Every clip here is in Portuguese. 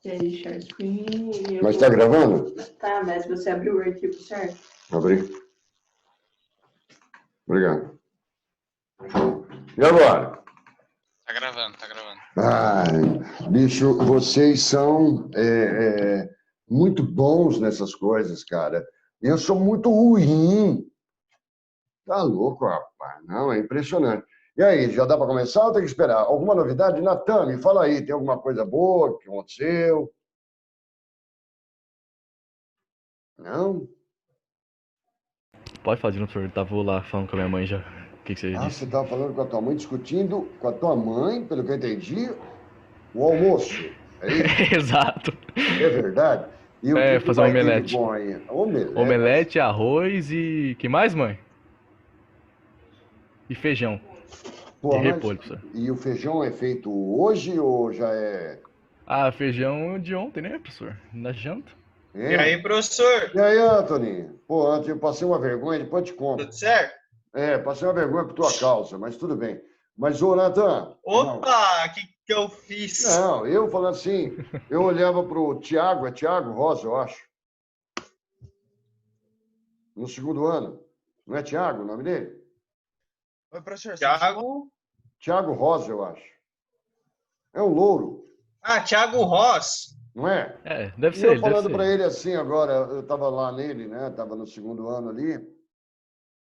E aí, share screen. Mas tá gravando? Tá, mas você abriu o arquivo, certo? Abri. Obrigado. E agora? Tá gravando, tá gravando. Ai, bicho, vocês são muito bons nessas coisas, cara. Eu sou muito ruim. Tá louco, rapaz. Não, é impressionante. E aí, já dá para começar ou tem que esperar? Alguma novidade? Natan, me fala aí, tem alguma coisa boa que aconteceu? Não? Pode falar de novo, senhor. Tava lá falando com a minha mãe já. O que você disse? Você estava falando com a tua mãe, discutindo com a tua mãe, pelo que eu entendi, o almoço. É isso? Exato. É verdade? E o que Fazer vai um ter de omelete. bom aí? Omelete. Omelete, arroz e... que mais, mãe? E feijão. Pô, de repolho, professor. E o feijão é feito hoje ou já é... Ah, feijão de ontem, né, professor? Na janta. É? E aí, professor? E aí, Anthony? Pô, antes eu passei uma vergonha, depois eu te conto. Tudo certo? Passei uma vergonha por tua causa, mas tudo bem. Mas, ô, Natan... Opa, o que eu fiz? Não, eu falando assim, eu olhava pro Tiago, é Tiago Rosa, eu acho. No segundo ano. Não é Tiago o nome dele? Oi, professor. Thiago? Tiago Rosa, eu acho. É um louro, Ah, Thiago Ross. não é? Deve E ser eu ele, falando deve para ser. ele assim agora, eu estava lá nele, né? Estava no segundo ano ali.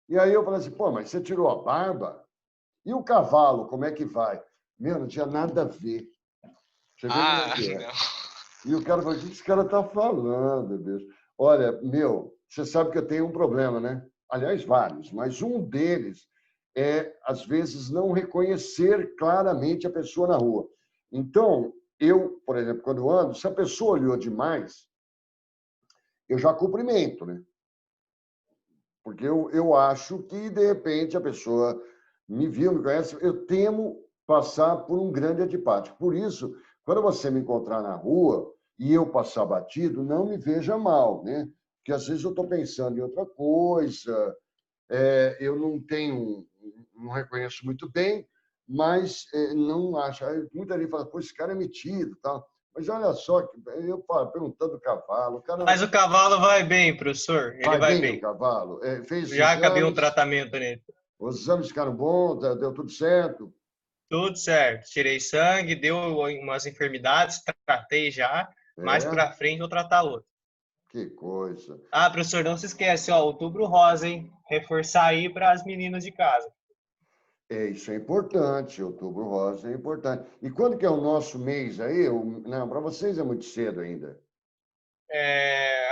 E aí eu falei assim, pô, mas você tirou a barba? E o cavalo, como é que vai? Meu, não tinha nada a ver. Você vê como é que é. Não. E o cara falou, o que esse cara tá falando, bicho? Olha, meu, você sabe que eu tenho um problema, né? Aliás, vários, mas um deles é, às vezes, não reconhecer claramente a pessoa na rua. Então, eu, por exemplo, quando ando, se a pessoa olhou demais, eu já cumprimento, né? Porque eu acho que, de repente, a pessoa me viu, me conhece, eu temo passar por um grande antipático. Por isso, quando você me encontrar na rua e eu passar batido, não me veja mal, né? Porque às vezes eu estou pensando em outra coisa, eu não tenho, não reconheço muito bem, mas não acho. Aí muita gente fala, pô, esse cara é metido, tal. Mas olha só, eu perguntando do cavalo, o cara Mas o cavalo vai bem, professor. Ele vai bem o bem. cavalo, fez Já acabei um exames, tratamento nele. os exames ficaram bons, deu tudo certo. Tudo certo. Tirei sangue, deu umas enfermidades, tratei já. Mais É, pra frente eu vou tratar outro. que coisa. Ah, professor, não se esquece, ó, Outubro Rosa, hein? Reforçar aí para as meninas de casa. Isso é importante, Outubro Rosa é importante. E quando que é o nosso mês aí? Não, para vocês é muito cedo ainda.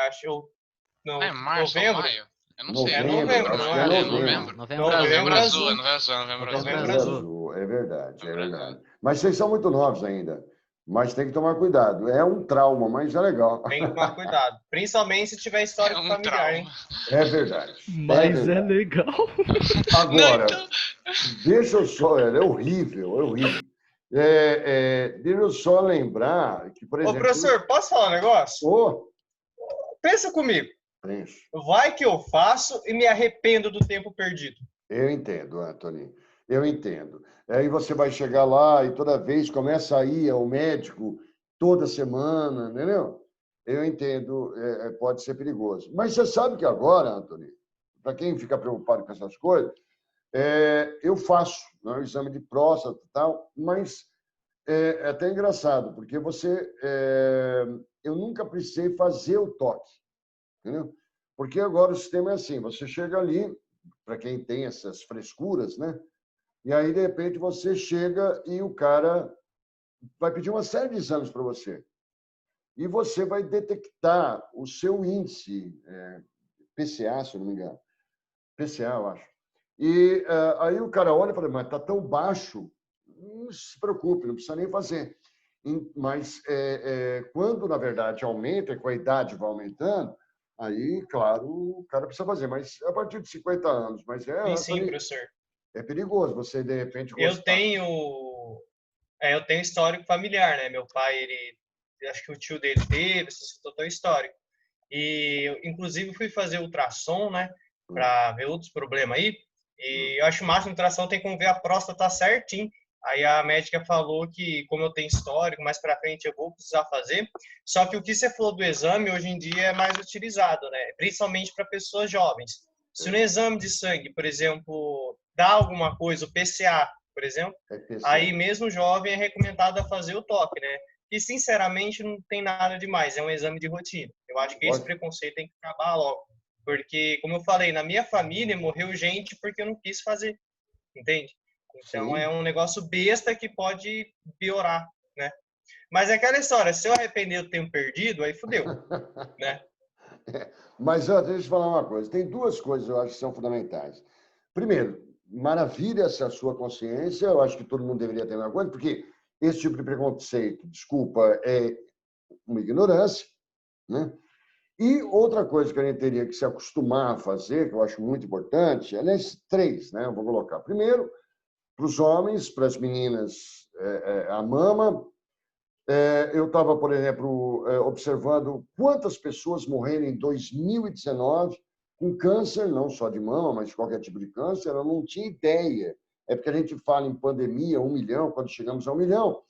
Acho que não, É março ou novembro? maio? Eu não sei. É novembro, acho não que é? é Novembro. Novembro azul, é novembro azul, novembro azul. Novembro azul. É verdade, é verdade. Mas vocês são muito novos ainda. Mas tem que tomar cuidado. É um trauma, mas é legal. Tem que tomar cuidado. Principalmente se tiver história familiar, trauma. hein? É verdade. Mas é legal. Agora, Não, então... deixa eu só, é horrível, é horrível. Deixa eu só lembrar que, por Ô, exemplo... professor, posso falar um negócio? Ô, Pensa comigo. Prenso. Vai que eu faço e me arrependo do tempo perdido. Eu entendo, Anthony. Eu entendo. Aí você vai chegar lá e toda vez começa a ir ao médico toda semana, entendeu? Eu entendo, pode ser perigoso. Mas você sabe que agora, Anthony, para quem fica preocupado com essas coisas, eu faço, né, o exame de próstata e tal, mas é até engraçado, porque eu nunca precisei fazer o toque, entendeu? Porque agora o sistema é assim, você chega ali, para quem tem essas frescuras, né? E aí, de repente, você chega e o cara vai pedir uma série de exames para você. E você vai detectar o seu índice, PCA, se eu não me engano. PCA, eu acho. E aí o cara olha e fala, mas está tão baixo, não se preocupe, não precisa nem fazer. Mas quando, na verdade, aumenta, com a idade vai aumentando, aí, claro, o cara precisa fazer. Mas a partir de 50 anos. Mas Sim, professor. É perigoso você, de repente, gostar. Eu tenho histórico familiar, né? Meu pai, acho que o tio dele teve, esse doutor histórico. E eu, inclusive, fui fazer ultrassom, né? Para ver outros problemas aí. E eu acho máximo ultrassom tem como ver a próstata certinho. Aí a médica falou que, como eu tenho histórico, mais para frente eu vou precisar fazer. Só que o que você falou do exame, hoje em dia é mais utilizado, né? Principalmente para pessoas jovens. Se no exame de sangue, por exemplo, dá alguma coisa, o PCA, por exemplo, aí mesmo jovem é recomendado a fazer o toque, né? E, sinceramente, não tem nada demais, é um exame de rotina. Eu acho que esse preconceito tem que acabar logo. Porque, como eu falei, na minha família morreu gente porque eu não quis fazer, entende? Então, Sim. é um negócio besta que pode piorar, né? Mas é aquela história, se eu arrepender do tempo perdido, aí fudeu, né? Mas ó, deixa eu te falar uma coisa. Tem duas coisas eu acho que são fundamentais. Primeiro, maravilha essa sua consciência. Eu acho que todo mundo deveria ter uma coisa, porque esse tipo de preconceito, desculpa, é uma ignorância, né? E outra coisa que a gente teria que se acostumar a fazer, que eu acho muito importante, aliás, três, né? Eu vou colocar. Primeiro, para os homens, para as meninas, a mama. Eu estava, por exemplo, observando quantas pessoas morreram em 2019 com câncer, não só de mama, mas de qualquer tipo de câncer. Eu não tinha ideia. É porque a gente fala em pandemia, 1 milhão, quando chegamos a 1 milhão.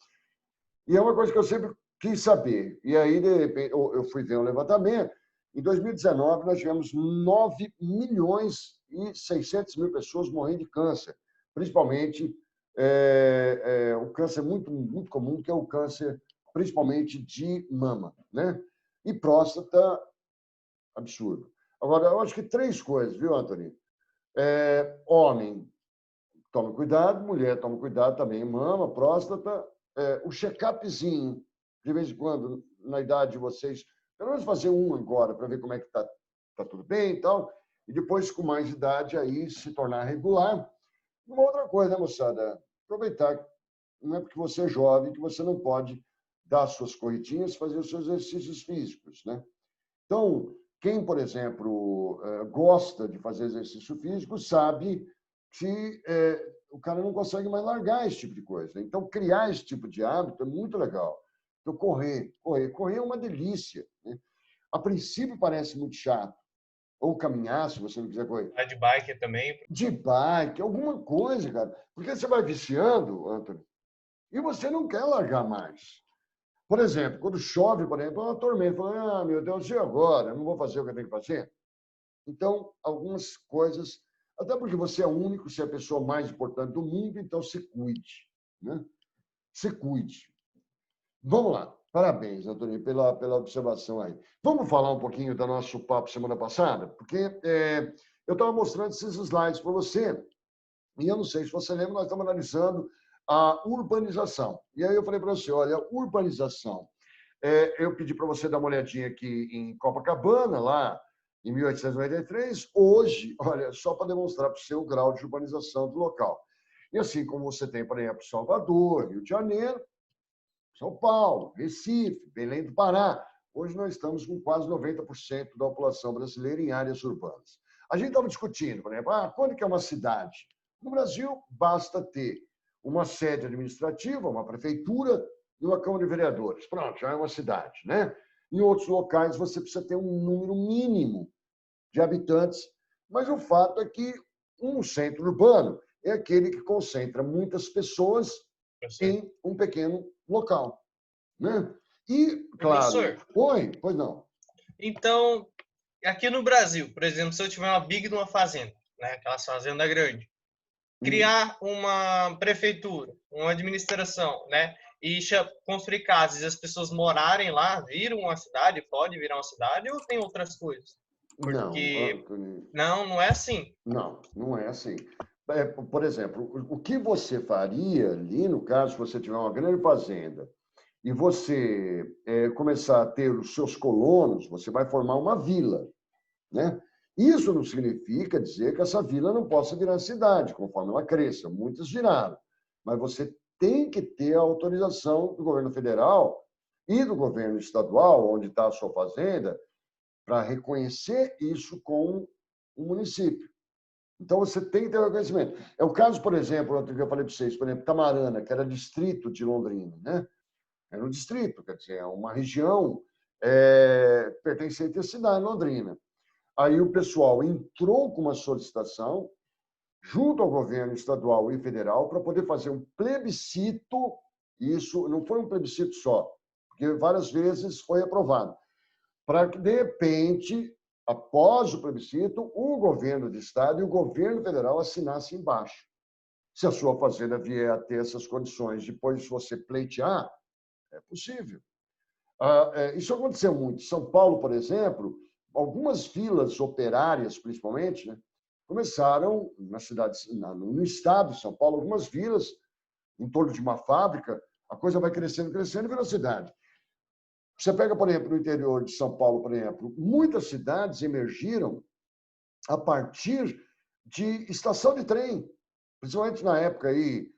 E é uma coisa que eu sempre quis saber. E aí, de repente, eu fui ver um levantamento. Em 2019, nós tivemos 9 milhões e 600 mil pessoas morrendo de câncer, principalmente o câncer muito, muito comum, que é o câncer principalmente de mama, né? E próstata, absurdo. Agora, eu acho que 3 coisas, viu, Antônio? Homem, tome cuidado, mulher, tome cuidado também, mama, próstata, o check-upzinho, de vez em quando, na idade de vocês, pelo menos fazer um agora, para ver como é que tá tudo bem e tal, e depois, com mais idade, aí se tornar regular. Uma outra coisa, né, moçada? Aproveitar, não é porque você é jovem que você não pode dar suas corridinhas, fazer os seus exercícios físicos, né? Então, quem, por exemplo, gosta de fazer exercício físico, sabe que o cara não consegue mais largar esse tipo de coisa. Então, criar esse tipo de hábito é muito legal. Então, correr é uma delícia, né? A princípio parece muito chato. Ou caminhar, se você não quiser correr. De bike também. De bike, alguma coisa, cara. Porque você vai viciando, Antônio, e você não quer largar mais. Por exemplo, quando chove, por exemplo, é uma tormenta. Fala, meu Deus, e agora? Eu não vou fazer o que eu tenho que fazer? Então, algumas coisas... Até porque você é único, você é a pessoa mais importante do mundo, então se cuide, né? Se cuide. Vamos lá. Parabéns, Antônio, pela observação aí. Vamos falar um pouquinho do nosso papo semana passada? Porque eu estava mostrando esses slides para você, e eu não sei se você lembra, nós estamos analisando a urbanização. E aí eu falei para você, olha, urbanização. Eu pedi para você dar uma olhadinha aqui em Copacabana, lá em 1893. Hoje, olha, só para demonstrar para você o grau de urbanização do local. E assim como você tem, por exemplo, Salvador, Rio de Janeiro, São Paulo, Recife, Belém do Pará. Hoje nós estamos com quase 90% da população brasileira em áreas urbanas. A gente estava discutindo, por exemplo, quando que é uma cidade? No Brasil, basta ter uma sede administrativa, uma prefeitura e uma Câmara de Vereadores. Pronto, já é uma cidade, né? Em outros locais, você precisa ter um número mínimo de habitantes, mas o fato é que um centro urbano é aquele que concentra muitas pessoas em um pequeno local, né? E, claro... Professor, pois não. Então, aqui no Brasil, por exemplo, se eu tiver uma big numa fazenda, né, aquela fazenda grande, criar uma prefeitura, uma administração, né, e construir casas e as pessoas morarem lá, viram uma cidade, pode virar uma cidade, ou tem outras coisas? Porque não é assim. Não, não é assim. Por exemplo, o que você faria ali, no caso, se você tiver uma grande fazenda e você começar a ter os seus colonos, você vai formar uma vila, né? Isso não significa dizer que essa vila não possa virar cidade, conforme ela cresça. Muitas viraram. Mas você tem que ter a autorização do governo federal e do governo estadual, onde está a sua fazenda, para reconhecer isso com o município. Então, você tem que ter o reconhecimento. É o caso, por exemplo, que eu falei para vocês, por exemplo, Tamarana, que era distrito de Londrina, né? Era um distrito, quer dizer, uma região pertencente à cidade de Londrina. Aí o pessoal entrou com uma solicitação junto ao governo estadual e federal, para poder fazer um plebiscito. Isso não foi um plebiscito só, porque várias vezes foi aprovado, para que, de repente, após o plebiscito, o governo do estado e o governo federal assinassem embaixo. Se a sua fazenda vier a ter essas condições, depois de você pleitear, é possível. Isso aconteceu muito. São Paulo, por exemplo, algumas vilas operárias, principalmente, né, começaram nas cidades, no estado de São Paulo, algumas vilas em torno de uma fábrica, a coisa vai crescendo, crescendo e vira cidade. Você pega, por exemplo, no interior de São Paulo, por exemplo, muitas cidades emergiram a partir de estação de trem, principalmente na época aí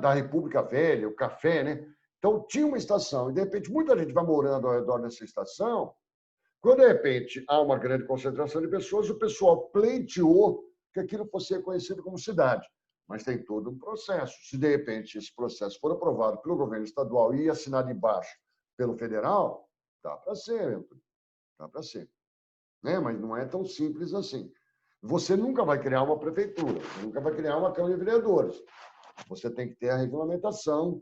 da República Velha, o café, né? Então, tinha uma estação, e, de repente, muita gente vai morando ao redor dessa estação. Quando, de repente, há uma grande concentração de pessoas, o pessoal pleiteou que aquilo fosse reconhecido como cidade. Mas tem todo um processo. Se, de repente, esse processo for aprovado pelo governo estadual e assinado embaixo pelo federal, dá para ser, dá para ser. Né? Mas não é tão simples assim. Você nunca vai criar uma prefeitura, você nunca vai criar uma Câmara de Vereadores. Você tem que ter a regulamentação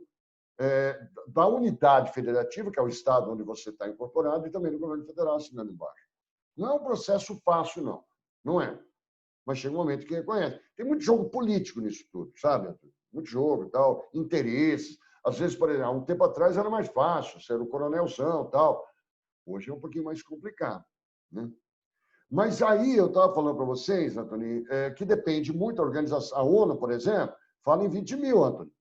da unidade federativa, que é o estado onde você está incorporado, e também do governo federal assinando embaixo. Não é um processo fácil, não. Não é. Mas chega um momento que reconhece. Tem muito jogo político nisso tudo, sabe? Muito jogo e tal, interesses. Às vezes, por exemplo, há um tempo atrás era mais fácil, ser o coronelzão e tal. Hoje é um pouquinho mais complicado, né? Mas aí eu estava falando para vocês, Antônio, que depende muito da organização. A ONU, por exemplo, fala em 20 mil, Antônio.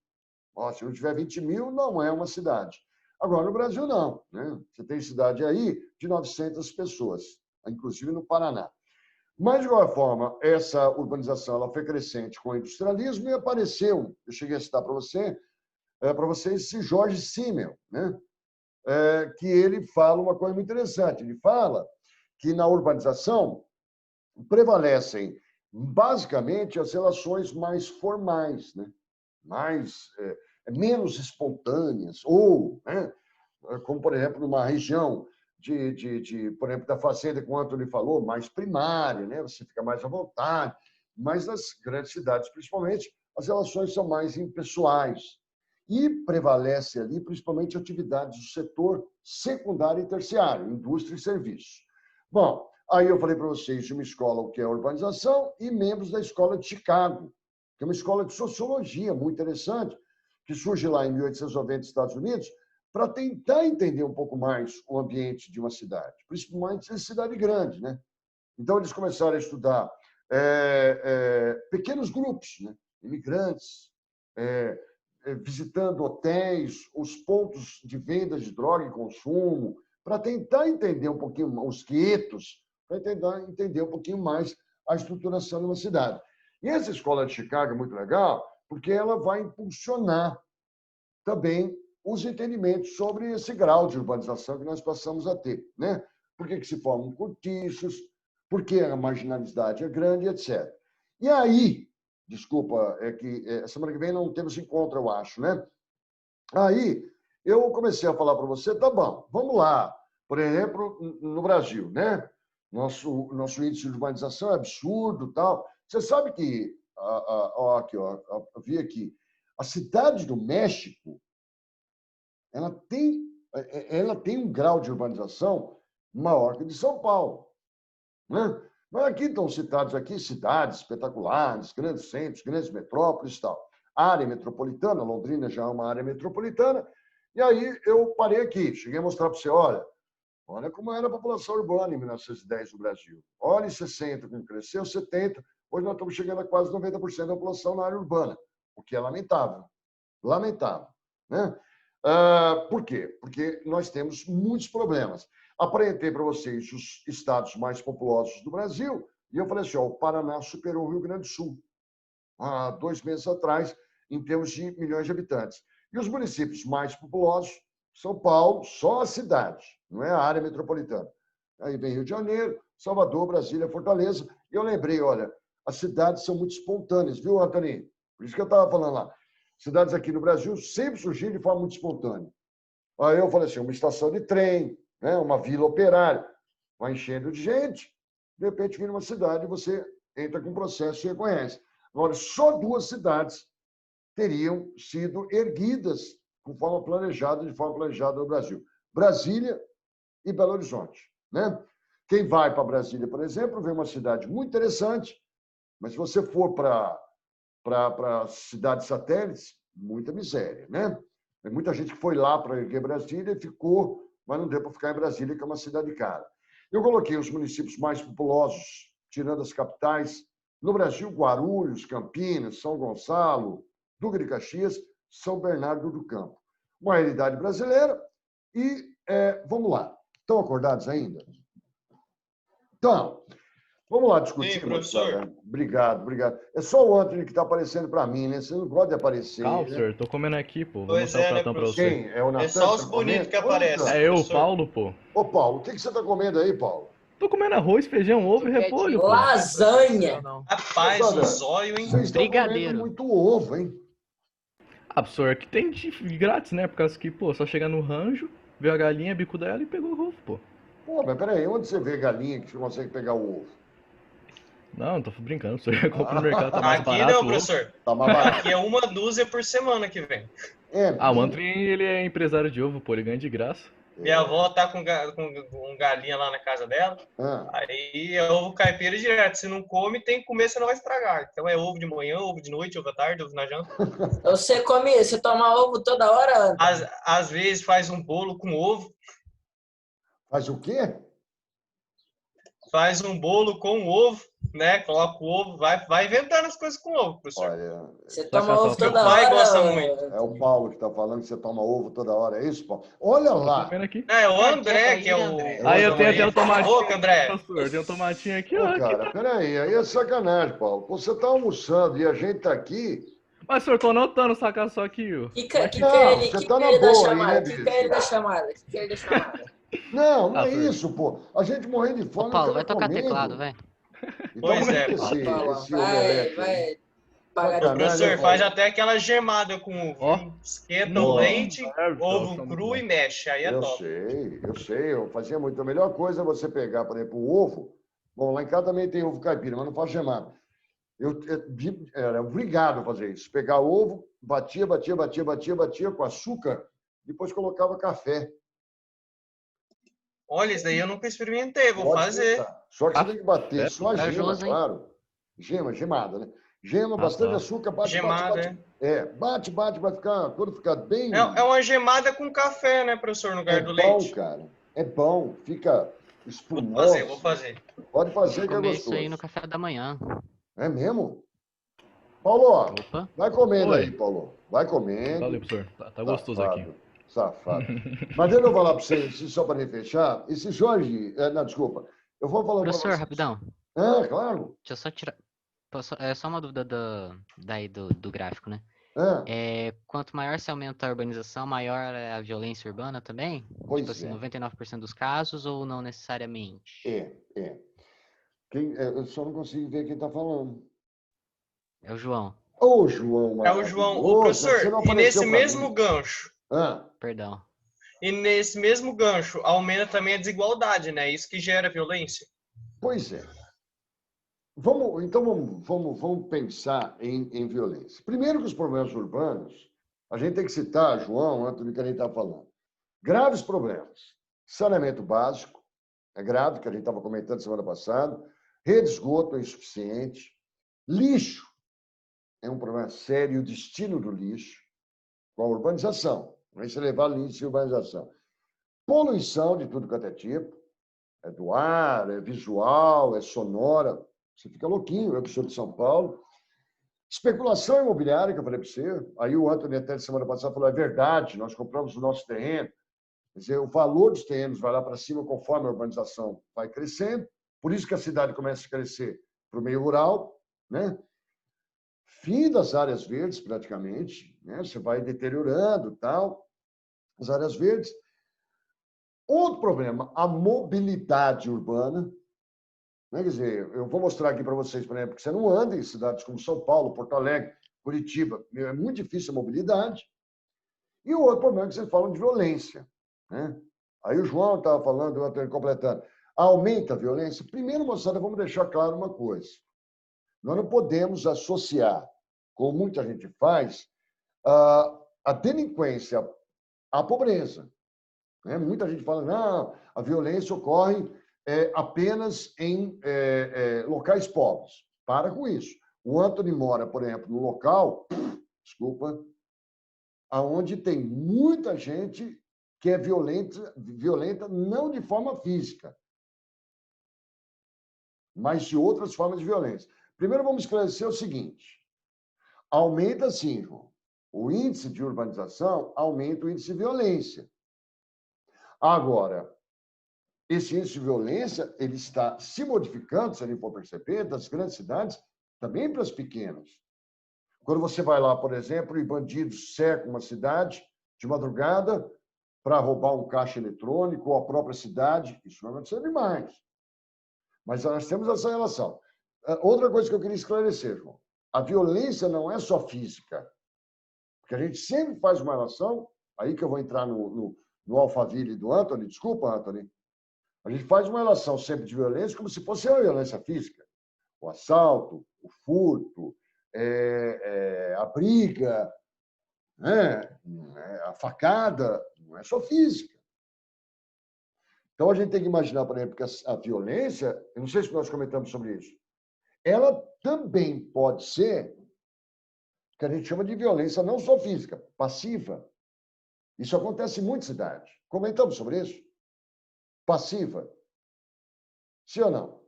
Se não tiver 20 mil, não é uma cidade. Agora, no Brasil, não. Né? Você tem cidade aí de 900 pessoas, inclusive no Paraná. Mas, de qualquer forma, essa urbanização ela foi crescente com o industrialismo e apareceu, eu cheguei a citar para vocês, esse Jorge Simmel, né? Que ele fala uma coisa muito interessante. Ele fala que na urbanização prevalecem, basicamente, as relações mais formais, né? Menos espontâneas, ou, né, como, por exemplo, numa região por exemplo, da fazenda, como o Antônio falou, mais primária, né? Você fica mais à vontade, mas nas grandes cidades, principalmente, as relações são mais impessoais. E prevalece ali, principalmente, atividades do setor secundário e terciário, indústria e serviços. Bom, aí eu falei para vocês de uma escola, o que é a urbanização, e membros da Escola de Chicago, que é uma escola de sociologia muito interessante, que surge lá em 1890 nos Estados Unidos, para tentar entender um pouco mais o ambiente de uma cidade, principalmente em cidade grande, né? Então, eles começaram a estudar pequenos grupos, né? Imigrantes, visitando hotéis, os pontos de venda de droga e consumo, para tentar entender um pouquinho os guetos, para tentar entender um pouquinho mais a estruturação de uma cidade. E essa escola de Chicago é muito legal, porque ela vai impulsionar também os entendimentos sobre esse grau de urbanização que nós passamos a ter, né? Por que se formam cortiços, por que a marginalidade é grande, etc. E aí, desculpa, semana que vem não temos encontro, eu acho, né? Aí eu comecei a falar para você, tá bom, vamos lá. Por exemplo, no Brasil, né? Nosso índice de urbanização é absurdo, tal. Você sabe que, eu vi aqui, a cidade do México, ela tem um grau de urbanização maior que o de São Paulo, né? Mas aqui estão citados cidades espetaculares, grandes centros, grandes metrópoles e tal. Área metropolitana, Londrina já é uma área metropolitana. E aí eu parei aqui, cheguei a mostrar para você, olha como era a população urbana em 1910 no Brasil. Olha em 60, como cresceu, 70. Hoje nós estamos chegando a quase 90% da população na área urbana, o que é lamentável. Lamentável, né? Por quê? Porque nós temos muitos problemas. Apresentei para vocês os estados mais populosos do Brasil e eu falei assim, o Paraná superou o Rio Grande do Sul há 2 meses atrás, em termos de milhões de habitantes. E os municípios mais populosos, São Paulo, só a cidade, não é a área metropolitana. Aí vem Rio de Janeiro, Salvador, Brasília, Fortaleza. E eu lembrei, olha, as cidades são muito espontâneas, viu, Antônio? Por isso que eu estava falando lá. Cidades aqui no Brasil sempre surgiram de forma muito espontânea. Aí eu falei assim, uma estação de trem, né, uma vila operária, vai enchendo de gente, de repente vira uma cidade e você entra com um processo e reconhece. Agora, só 2 cidades teriam sido erguidas de forma planejada no Brasil. Brasília e Belo Horizonte, né? Quem vai para Brasília, por exemplo, vê uma cidade muito interessante, mas se você for para cidades satélites, muita miséria, né? Tem muita gente que foi lá para erguer Brasília e ficou, mas não deu para ficar em Brasília, que é uma cidade cara. Eu coloquei os municípios mais populosos, tirando as capitais, no Brasil: Guarulhos, Campinas, São Gonçalo, Duque de Caxias, São Bernardo do Campo. Uma realidade brasileira. E vamos lá. Estão acordados ainda? Então, vamos lá discutir. Sim, professor. Obrigado. É só o Antônio que está aparecendo para mim, né? Você não pode aparecer. Calma, né? senhor, tô comendo aqui, pô. Vou Pois mostrar o pratão pra professor? você. Quem? É o Natan? É só que os tá bonitos comendo? que aparecem. É eu, o professor. Paulo, pô. Ô, Paulo, o que você está comendo aí, Paulo? Tô comendo arroz, feijão, ovo e repolho, pô. Lasanha. Rapaz, Moçada, um zóio, hein? Vocês estão comendo Brigadeiro. muito ovo, hein? Ah, professor, aqui tem de grátis, né? Por causa que, pô, só chegar no rancho, ver a galinha, bico dela e pegou o ovo, pô. Pô, mas peraí, onde você vê galinha que você consegue pegar o ovo? Não, tô brincando, professor. Eu compro no mercado, tá mais Aqui barato não, o ovo. professor. Tá mais barato. Aqui é 1 dúzia por semana que vem. Ah, o Antônio, ele é empresário de ovo, pô, ele ganha de graça. Minha avó tá com galinha lá na casa dela. Ah, Aí é ovo caipira direto. Se não come, tem que comer, senão vai estragar. Então é ovo de manhã, ovo de noite, ovo à tarde, ovo na janta. Você toma ovo toda hora, Antônio? Às vezes faz um bolo com ovo. faz o quê? Faz um bolo com ovo, né? Coloca o ovo, vai inventando as coisas com ovo, professor. Olha, Você toma Saca ovo só. toda Meu pai hora? gosta muito. é o Paulo que está falando que você toma ovo toda hora. É isso, Paulo? Olha Tô lá. comendo aqui. É o André, que é o... Aí eu tenho até o tomatinho. Boca, André. Professor, tem um tomatinho aqui, Pô, ó. cara, peraí, aí é sacanagem, Paulo. Pô, você está almoçando e a gente está aqui. Mas, senhor, tô anotando sacar só aqui, ó. Que Não, ele você que tá na ele da boa aí, chamada? né, Que bicho? ele da chamada? Que ele da chamada? Não é Ah, foi. isso, pô. A gente morrendo de fome. Ô, Paulo, o vai cara tocar comendo. teclado, vai. Então, Pois é, esse, Paulo, esse vai omelete aí. pagar de Sacanagem, Professor, né, faz Paulo? até aquela gemada com ovo. Ó. hein? Esquenta Nossa. o leite, Nossa, ovo muito cru bom. e mexe. Aí é Eu top. sei. Eu fazia muito. A melhor coisa é você pegar, por exemplo, o ovo. Bom, lá em casa também tem ovo caipira, mas não faço gemada. Eu era obrigado a fazer isso. Pegar o ovo, batia com açúcar, depois colocava café. Olha, isso daí eu nunca experimentei, vou Pode fazer. tentar. Só que você tem que bater É só a gema, corajoso, hein? claro. Gemada, né? Gema, bastante tá. açúcar, bate. Gemada, Bate, vai ficar, quando ficar bem... é uma gemada com café, né, professor, no lugar do bom, leite. cara. É bom, fica Vou espumoso. fazer. Pode fazer que é Comer isso gostoso. aí no café da manhã. É mesmo? Paulo, Opa. vai comendo Oi. aí, Paulo. Vai comendo. Valeu, professor. Tá gostoso aqui. Safado. Mas deixa eu falar para vocês, só para fechar, esse Jorge... não, desculpa. Eu vou falar para Professor, vocês. rapidão. Claro. Deixa eu só tirar. É só uma dúvida do gráfico, né? Quanto maior se aumenta a urbanização, maior é a violência urbana também? Pois Tipo assim, é. 99% dos casos ou não necessariamente? É. Eu só não consigo ver quem está falando. É o João. Ô, João. É o João. maravilhoso, Ô, você professor, não e apareceu nesse pra mesmo mim. gancho, Perdão. aumenta também a desigualdade, né? Isso que gera violência. Pois é. Vamos pensar em violência. Primeiro que os problemas urbanos, a gente tem que citar, João, Antônio, que a gente está falando. Graves problemas. Saneamento básico, é grave, que a gente estava comentando semana passada. Rede de esgoto é insuficiente. Lixo é um problema sério, o destino do lixo, com a urbanização. Vai se levar lixo e urbanização. Poluição de tudo quanto é tipo. É do ar, é visual, é sonora. Você fica louquinho, eu que sou de São Paulo. Especulação imobiliária, que eu falei para você. Aí o Antônio, até semana passada, falou, é verdade, nós compramos o nosso terreno. Quer dizer, o valor dos terrenos vai lá para cima conforme a urbanização vai crescendo. Por isso que a cidade começa a crescer para o meio rural, né? Fim das áreas verdes, praticamente. Né? Você vai deteriorando tal, as áreas verdes. Outro problema, a mobilidade urbana. Né? Quer dizer, eu vou mostrar aqui para vocês, por exemplo, que você não anda em cidades como São Paulo, Porto Alegre, Curitiba. É muito difícil a mobilidade. E o outro problema é que vocês falam de violência. Né? Aí o João estava falando, eu estou completando. Aumenta a violência? Primeiro, moçada, vamos deixar claro uma coisa. Nós não podemos associar, como muita gente faz, a delinquência à pobreza. Né? Muita gente fala, não, a violência ocorre apenas em locais pobres. Para com isso. O Anthony mora, por exemplo, no local, desculpa, onde tem muita gente que é violenta não de forma física, mas de outras formas de violência. Primeiro, vamos esclarecer o seguinte. Aumenta, sim, João, o índice de urbanização, aumenta o índice de violência. Agora, esse índice de violência ele está se modificando, se a gente for perceber, das grandes cidades também para as pequenas. Quando você vai lá, por exemplo, e bandidos cercam uma cidade de madrugada para roubar um caixa eletrônico ou a própria cidade, isso não aconteceu demais. Mas nós temos essa relação. Outra coisa que eu queria esclarecer, João, a violência não é só física, porque a gente sempre faz uma relação, aí que eu vou entrar no Alphaville do Anthony, desculpa, Anthony, a gente faz uma relação sempre de violência como se fosse a violência física. O assalto, o furto, a briga, né? A facada, não é só física. Então, a gente tem que imaginar, por exemplo, que a violência, eu não sei se nós comentamos sobre isso, ela também pode ser o que a gente chama de violência não só física, passiva. Isso acontece em muitas cidades. Comentamos sobre isso? Passiva. Sim ou não?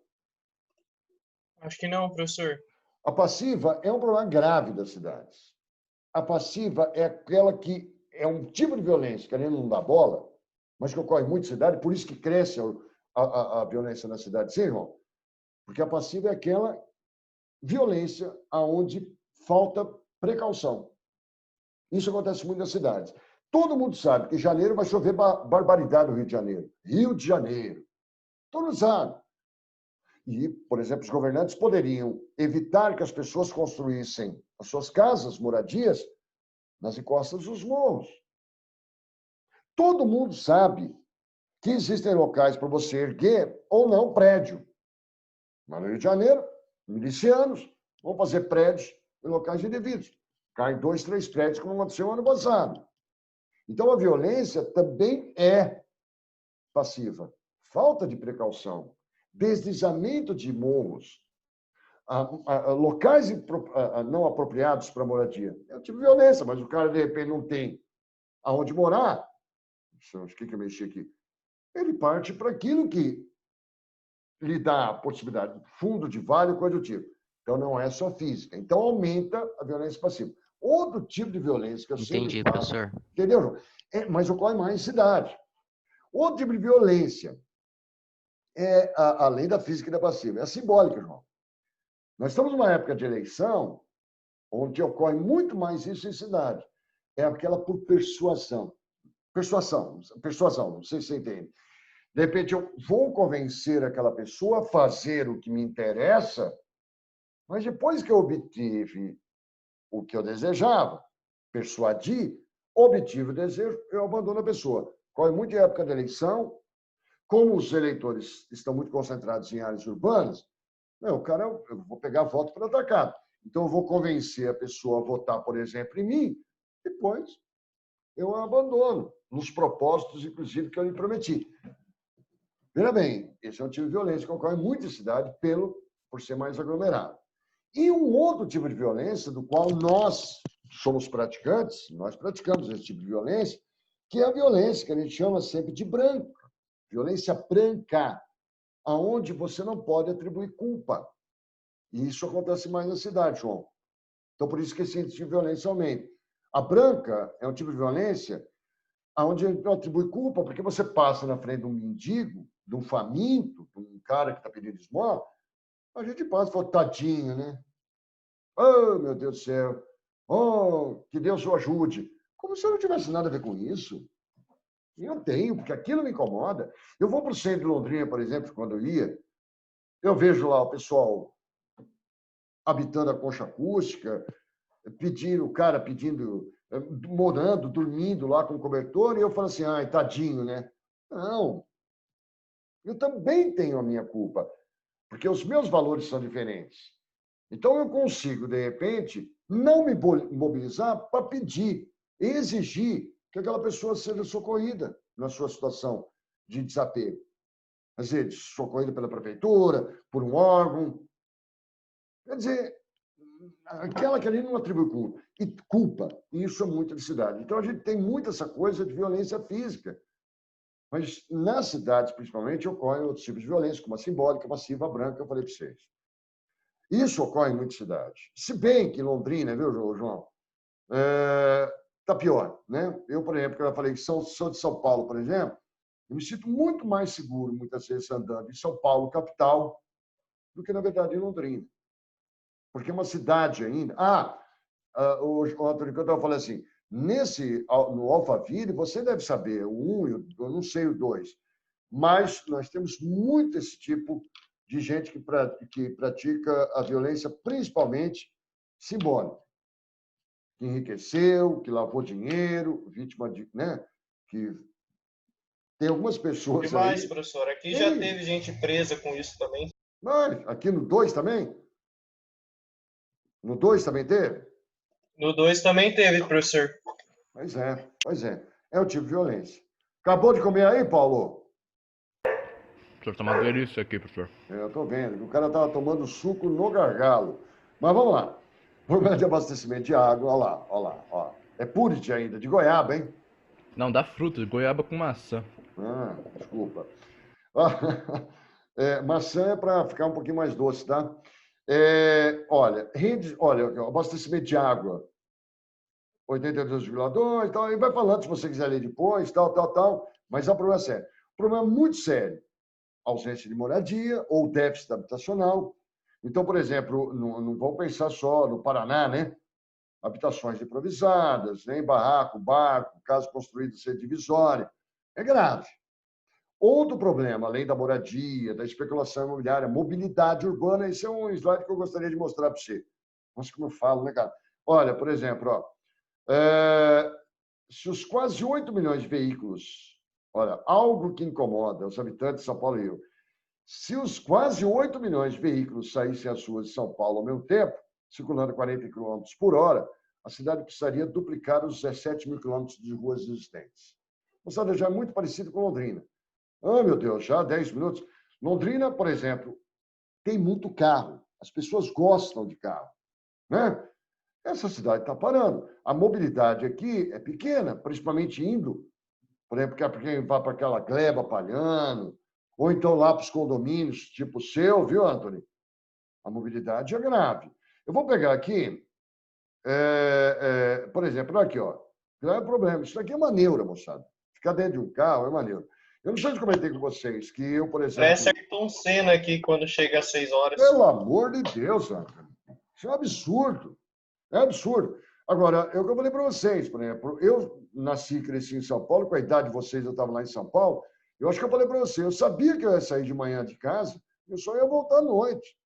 Acho que não, professor. A passiva é um problema grave das cidades. A passiva é aquela que é um tipo de violência que a gente não dá bola, mas que ocorre em muitas cidades, por isso que cresce a violência na cidade. Sim, irmão? Porque a passiva é aquela violência onde falta precaução. Isso acontece muito nas cidades. Todo mundo sabe que em janeiro vai chover barbaridade no Rio de Janeiro. Rio de Janeiro. Todo mundo sabe. E, por exemplo, os governantes poderiam evitar que as pessoas construíssem as suas casas, moradias, nas encostas dos morros. Todo mundo sabe que existem locais para você erguer ou não prédio. Mas no Rio de Janeiro, milicianos vão fazer prédios em locais indevidos. Caem 2, 3 prédios, como aconteceu no ano passado. Então, a violência também é passiva. Falta de precaução, deslizamento de morros, locais não apropriados para moradia. É um tipo de violência, mas o cara, de repente, não tem aonde morar. O que eu mexi aqui? Ele parte para aquilo que lhe dá a possibilidade de fundo de vale, coisa do tipo. Então, não é só física. Então, aumenta a violência passiva. Outro tipo de violência que eu Entendi, sempre falo, professor. entendeu, João? Mas ocorre mais em cidade. Outro tipo de violência além da física e da passiva, é a simbólica, João. Nós estamos numa época de eleição onde ocorre muito mais isso em cidade. É aquela por persuasão. Persuasão, não sei se você entende. De repente, eu vou convencer aquela pessoa a fazer o que me interessa, mas depois que eu obtive o que eu desejava, persuadi, obtive o desejo, eu abandono a pessoa. Corre muito em época de eleição, como os eleitores estão muito concentrados em áreas urbanas, o cara, eu vou pegar voto para atacar. Então, eu vou convencer a pessoa a votar, por exemplo, em mim, depois eu a abandono, nos propósitos, inclusive, que eu lhe prometi. Veja bem, esse é um tipo de violência que ocorre muito em cidade por ser mais aglomerado. E um outro tipo de violência, do qual nós somos praticantes, nós praticamos esse tipo de violência, que é a violência que a gente chama sempre de branca, violência branca, aonde você não pode atribuir culpa. E isso acontece mais na cidade, João. Então, por isso que esse índice de violência aumenta. A branca é um tipo de violência onde a gente não atribui culpa, porque você passa na frente de um mendigo, de um faminto, de um cara que está pedindo esmola, a gente passa e fala, tadinho, né? Oh, meu Deus do céu. Oh, que Deus o ajude. Como se eu não tivesse nada a ver com isso. E eu tenho, porque aquilo me incomoda. Eu vou para o centro de Londrina, por exemplo, quando eu ia, eu vejo lá o pessoal habitando a concha acústica, o cara pedindo, morando, dormindo lá com cobertor, e eu falo assim, ai, tadinho, né? Não. Eu também tenho a minha culpa, porque os meus valores são diferentes. Então, eu consigo, de repente, não me mobilizar para pedir, exigir que aquela pessoa seja socorrida na sua situação de desapego. Quer dizer, socorrida pela prefeitura, por um órgão. Quer dizer, aquela que ali não atribui culpa. E isso é muita de cidade. Então, a gente tem muito essa coisa de violência física. Mas, nas cidades, principalmente, ocorrem outros tipos de violência, como a simbólica, a passiva, a branca, eu falei para vocês. Isso ocorre em muitas cidades. Se bem que Londrina, viu, João? Está pior, né? Eu, por exemplo, que eu falei que sou de São Paulo, por exemplo, eu me sinto muito mais seguro, muitas vezes, andando em São Paulo, capital, do que, na verdade, em Londrina. Porque é uma cidade ainda... o Antônio, que eu estava falando assim, no Alphaville, você deve saber, o 1, eu não sei o 2, mas nós temos muito esse tipo de gente que pratica a violência, principalmente simbólica. Que enriqueceu, que lavou dinheiro, vítima de... né? Que tem algumas pessoas demais, aí... professor. Aqui já teve gente presa com isso também. Mas, aqui no 2 também? No 2 também teve? No 2 também teve, professor. Pois é. É o tipo de violência. Acabou de comer aí, Paulo? Professor, tá uma delícia aqui, professor. Eu tô vendo. O cara tava tomando suco no gargalo. Mas vamos lá. Problema de abastecimento de água, olha lá, ó. É Purity ainda, de goiaba, hein? Não, dá fruta, goiaba com maçã. Desculpa. Maçã é para ficar um pouquinho mais doce, tá? Olha, abastecimento de água, 82,2, então, aí vai falando, se você quiser ler depois, tal, mas é um problema sério. Problema muito sério, ausência de moradia ou déficit habitacional. Então, por exemplo, não vamos pensar só no Paraná, né? Habitações improvisadas, né? Barraco, barco, casa construída sem divisória. É grave. Outro problema, além da moradia, da especulação imobiliária, mobilidade urbana, esse é um slide que eu gostaria de mostrar para você. Nossa, como eu falo, né, cara? Olha, por exemplo, se os quase 8 milhões de veículos, olha, algo que incomoda os habitantes de São Paulo e Rio, se os quase 8 milhões de veículos saíssem às ruas de São Paulo ao mesmo tempo, circulando 40 km por hora, a cidade precisaria duplicar os 17 mil quilômetros de ruas existentes. Moçada, já é muito parecido com Londrina. Meu Deus, já 10 minutos. Londrina, por exemplo, tem muito carro. As pessoas gostam de carro, né? Essa cidade está parando. A mobilidade aqui é pequena, principalmente indo, por exemplo, quem vai para aquela Gleba Palhano, ou então lá para os condomínios, tipo o seu, viu, Anthony? A mobilidade é grave. Eu vou pegar aqui, por exemplo, aqui, ó. Não é problema. Isso aqui é uma neura, moçada. Ficar dentro de um carro é uma neura. Eu não sei se comentei com vocês que eu, por exemplo... Parece Ayrton Senna aqui quando chega às 6 horas. Pelo amor de Deus, Anthony. Isso é um absurdo. É absurdo. Agora, eu falei para vocês, por exemplo, eu nasci e cresci em São Paulo, com a idade de vocês, eu estava lá em São Paulo, eu acho que eu falei para vocês, eu sabia que eu ia sair de manhã de casa, eu só ia voltar à noite.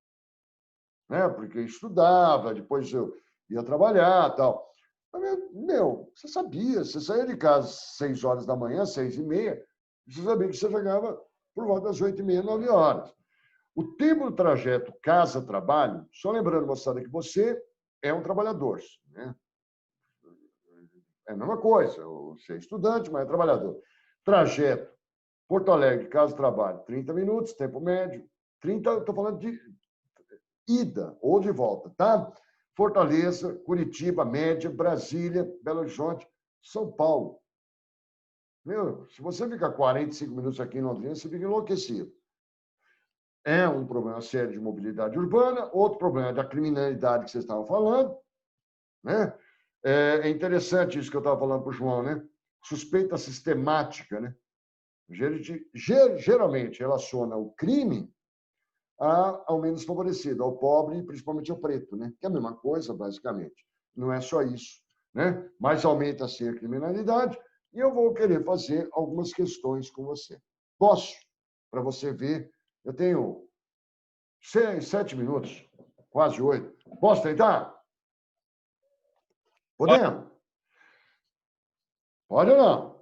Né? Porque eu estudava, depois eu ia trabalhar e tal. Você sabia, você saía de casa às 6 horas da manhã, 6h30, você sabia que você chegava por volta das 8h30, 9 horas. O tempo do trajeto casa-trabalho, só lembrando, moçada, que você é um trabalhador. Né? É a mesma coisa, você é estudante, mas é trabalhador. Trajeto, Porto Alegre, casa-trabalho, 30 minutos, tempo médio. 30, eu estou falando de ida ou de volta, tá? Fortaleza, Curitiba, média, Brasília, Belo Horizonte, São Paulo. Se você ficar 45 minutos aqui em Londrina, você fica enlouquecido. É um problema sério de mobilidade urbana, outro problema da criminalidade que vocês estavam falando. Né? É interessante isso que eu estava falando para o João, né? Suspeita sistemática, né? Geralmente relaciona o crime ao menos favorecido, ao pobre e principalmente ao preto, né? Que é a mesma coisa, basicamente. Não é só isso, né? Mas aumenta, assim, a criminalidade e eu vou querer fazer algumas questões com você. Posso? Para você ver. Eu tenho 7 minutos, quase 8. Posso tentar? Podemos? Pode ou não?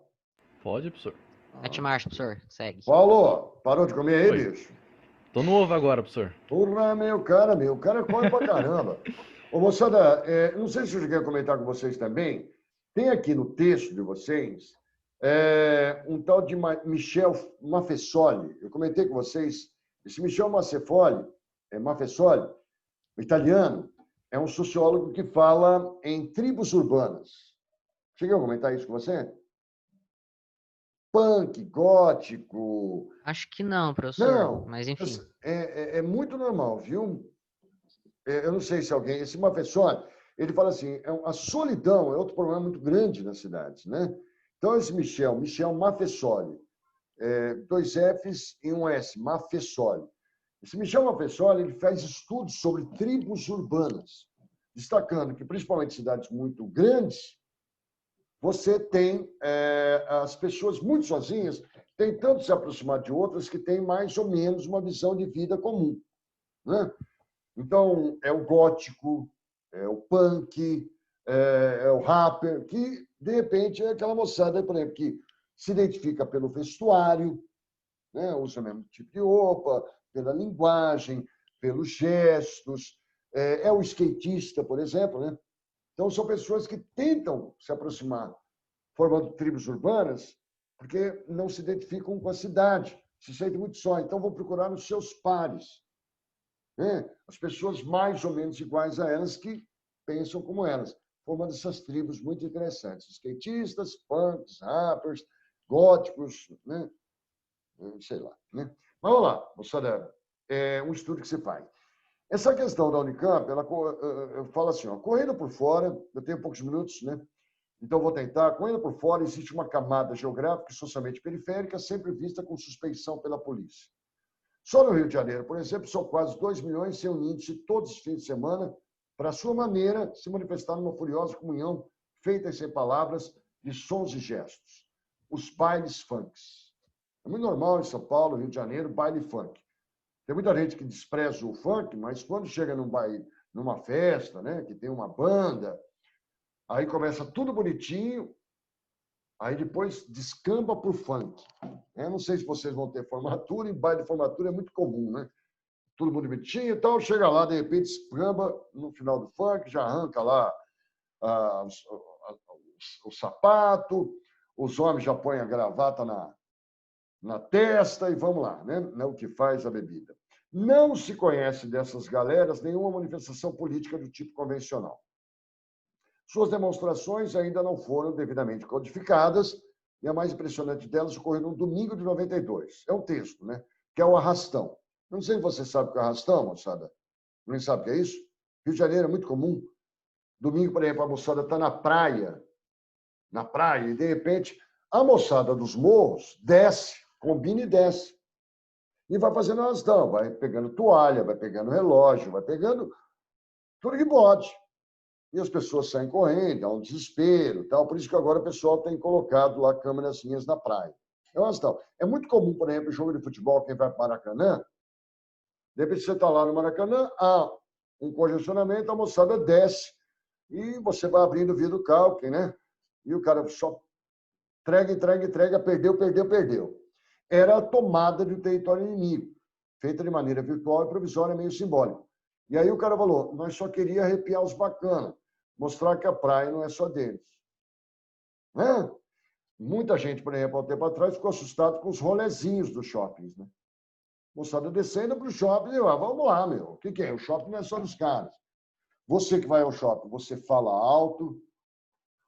Pode, professor. Mete marcha, professor. Segue. Paulo, parou de comer aí, Oi. bicho? Tô no ovo agora, professor. Porra, meu cara corre pra caramba. Ô, moçada, não sei se eu cheguei a comentar com vocês também, tem aqui no texto de vocês um tal de Michel Maffesoli. Eu comentei com vocês, esse Michel Maffesoli, italiano, é um sociólogo que fala em tribos urbanas. Cheguei a comentar isso com você? Punk, gótico... Acho que não, professor. Não, mas enfim. É muito normal, viu? Eu não sei se alguém... Esse Maffesoli, ele fala assim, a solidão é outro problema muito grande nas cidades, né? Então, esse Michel Maffesoli, 2 Fs e 1 S, Maffesoli. Esse Michel Maffesoli, ele faz estudos sobre tribos urbanas, destacando que, principalmente em cidades muito grandes, você tem as pessoas muito sozinhas tentando se aproximar de outras que têm mais ou menos uma visão de vida comum, né? Então, é o gótico, é o punk, é o rapper, que, de repente, é aquela moçada, por exemplo, que se identifica pelo vestuário, né? Usa o mesmo tipo de roupa, pela linguagem, pelos gestos. É o skatista, por exemplo, né? Então, são pessoas que tentam se aproximar, formando tribos urbanas, porque não se identificam com a cidade, se sentem muito só. Então, vão procurar os seus pares, né? As pessoas mais ou menos iguais a elas, que pensam como elas, formando essas tribos muito interessantes. Skatistas, punks, rappers, góticos, né? Sei lá, né? Mas vamos lá, moçada, é um estudo que se faz. Essa questão da Unicamp, ela fala assim, ó, correndo por fora, eu tenho poucos minutos, né? Então vou tentar. Correndo por fora, existe uma camada geográfica e socialmente periférica, sempre vista com suspeição pela polícia. Só no Rio de Janeiro, por exemplo, são quase 2 milhões reunindo-se todos os fins de semana para, à sua maneira, se manifestar numa furiosa comunhão feita sem palavras, de sons e gestos. Os bailes funks. É muito normal em São Paulo, Rio de Janeiro, baile funk. Tem muita gente que despreza o funk, mas quando chega num baile, numa festa, né, que tem uma banda, aí começa tudo bonitinho, aí depois descamba para o funk. Eu não sei se vocês vão ter formatura, em baile de formatura é muito comum, né? Tudo muito bonitinho e tal, chega lá, de repente, descamba no final do funk, já arranca lá o sapato, os homens já põem a gravata na testa e vamos lá, né? É o que faz a bebida. Não se conhece dessas galeras nenhuma manifestação política do tipo convencional. Suas demonstrações ainda não foram devidamente codificadas e a mais impressionante delas ocorreu no domingo de 92. É um texto, né? Que é o arrastão. Não sei se você sabe o que é arrastão, moçada. Não sabe o que é isso? Rio de Janeiro é muito comum. Domingo, por exemplo, a moçada está na praia, e de repente a moçada dos morros desce, combina e desce. E vai fazendo arrastão, vai pegando toalha, vai pegando relógio, vai pegando tudo que pode. E as pessoas saem correndo, há um desespero, tal. Por isso que agora o pessoal tem colocado lá câmerazinhas na praia. É um arrastão. É muito comum, por exemplo, jogo de futebol, quem vai para o Maracanã, de repente você está lá no Maracanã, há um congestionamento, a moçada desce e você vai abrindo o vidro do carro, né? E o cara só entrega, perdeu. Era a tomada do território inimigo, feita de maneira virtual e provisória, meio simbólica. E aí o cara falou, nós só queríamos arrepiar os bacanas, mostrar que a praia não é só deles. Né? Muita gente, por exemplo, há um tempo atrás, ficou assustado com os rolezinhos dos shoppings. Né? Moçada descendo para o shopping e vamos lá, meu. O que é? O shopping não é só dos caras. Você que vai ao shopping, você fala alto,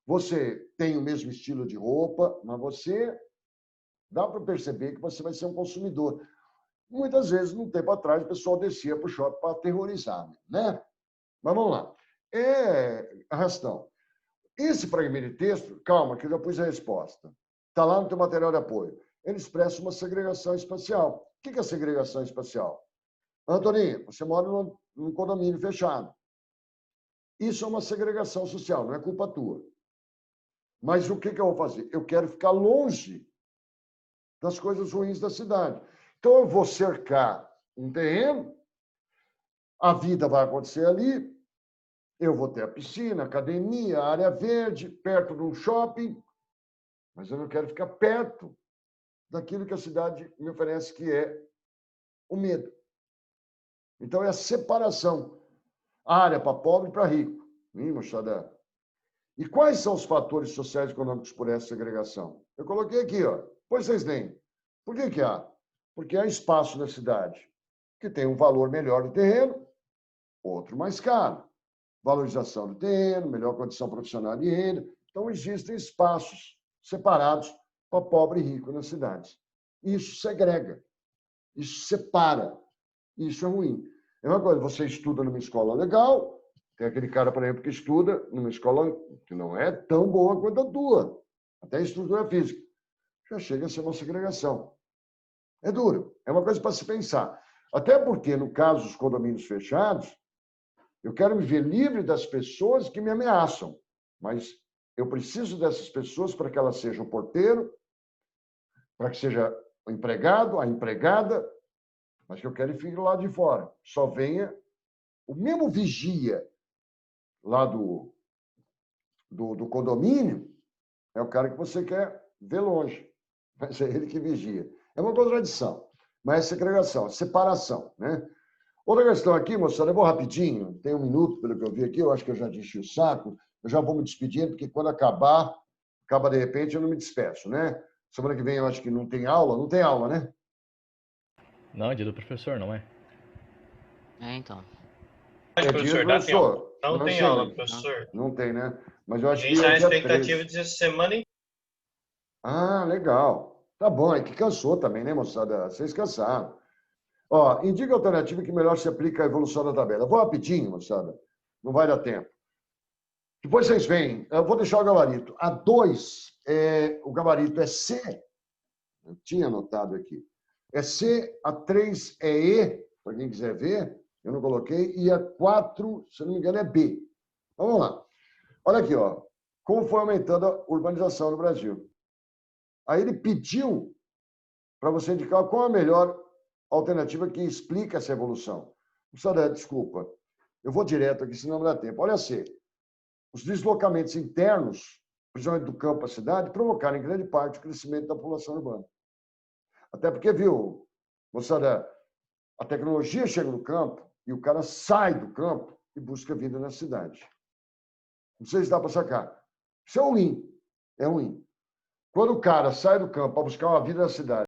você tem o mesmo estilo de roupa, mas você dá para perceber que você vai ser um consumidor. Muitas vezes, num tempo atrás, o pessoal descia para o shopping para aterrorizar, né? Mas vamos lá. Arrastão. Esse fragmento de texto, calma, que eu já pus a resposta. Está lá no teu material de apoio. Ele expressa uma segregação espacial. O que é segregação espacial? Antoninho, você mora num condomínio fechado. Isso é uma segregação social, não é culpa tua. Mas o que eu vou fazer? Eu quero ficar longe das coisas ruins da cidade. Então, eu vou cercar um terreno, a vida vai acontecer ali, eu vou ter a piscina, a academia, a área verde, perto de um shopping, mas eu não quero ficar perto daquilo que a cidade me oferece, que é o medo. Então, é a separação. Área para pobre e para rico. Moçada? E quais são os fatores sociais e econômicos por essa segregação? Eu coloquei aqui, ó. Pois vocês leem. Por que há? Porque há espaço na cidade que tem um valor melhor do terreno, outro mais caro. Valorização do terreno, melhor condição profissional de renda. Então, existem espaços separados para pobre e rico nas cidades. Isso segrega, isso separa, isso é ruim. É uma coisa, você estuda numa escola legal, tem aquele cara, por exemplo, que estuda numa escola que não é tão boa quanto a tua, até estrutura física. Já chega a ser uma segregação. É duro, é uma coisa para se pensar. Até porque, no caso dos condomínios fechados, eu quero me ver livre das pessoas que me ameaçam, mas eu preciso dessas pessoas para que elas sejam o porteiro, para que seja o empregado, a empregada, mas que eu quero ir lá de fora. Só venha o mesmo vigia lá do condomínio, é o cara que você quer ver longe, mas é ele que vigia. É uma contradição, mas é segregação, é separação, né? Outra questão aqui, moçada, eu vou rapidinho, tem 1 minuto, pelo que eu vi aqui, eu acho que eu já enchi o saco, eu já vou me despedindo, porque quando acaba de repente, eu não me despeço, né? Semana que vem eu acho que não tem aula, né? Não, é dia do professor, não é? Então. É dia do professor. Não tem aula, professor. Não tem, né? Mas eu acho que é a dia expectativa 13. dessa semana. Ah, legal. Tá bom, é que cansou também, né, moçada? Vocês cansaram. Ó, indica a alternativa que melhor se aplica à evolução da tabela. Vou rapidinho, moçada. Não vai dar tempo. Depois vocês veem. Eu vou deixar o gabarito. A2, o gabarito é C. Eu tinha anotado aqui. É C, A3 é E, para quem quiser ver. Eu não coloquei. E a 4, se não me engano, é B. Então, vamos lá. Olha aqui, ó. Como foi aumentando a urbanização no Brasil. Aí ele pediu para você indicar qual a melhor alternativa que explica essa evolução. Desculpa, eu vou direto aqui, senão não dá tempo. Olha assim, os deslocamentos internos, principalmente do campo à cidade, provocaram em grande parte o crescimento da população urbana. Até porque, viu, moçada, a tecnologia chega no campo e o cara sai do campo e busca vida na cidade. Não sei se dá para sacar. Isso é ruim. É ruim. Quando o cara sai do campo para buscar uma vida na cidade,